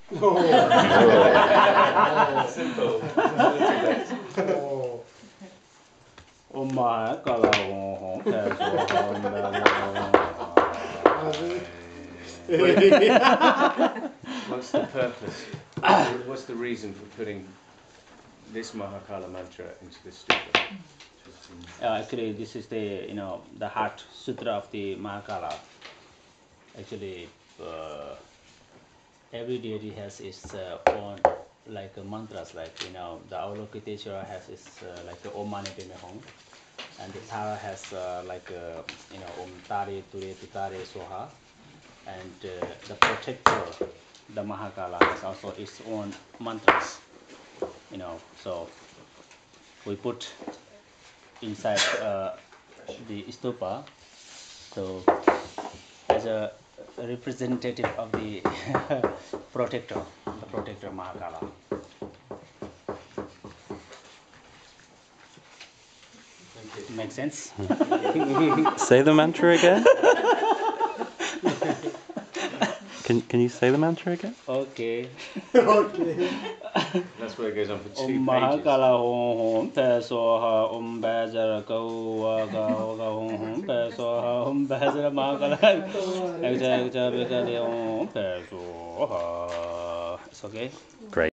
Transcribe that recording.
Simple. Oh my God! What's the purpose? What's the reason for putting this Mahakala mantra into the stupa? Actually, this is the the heart sutra of the Mahakala. Actually, every deity has its own like mantras. Like the Avalokiteshvara has its like the Om Mani Padme Hum, and the Tara has like Om Tare Ture Tutare Soha, and the protector, the Mahakala, has also its own mantras. So we put inside the stupa, so as a representative of the protector, the protector Mahakala. Make sense? Say the mantra again. Can you say the mantra again? Okay. That's where it goes on for 2 pages. Mahakala hum pesoha bajara kawa hum pesoha bajara Mahakala. It's okay. Great.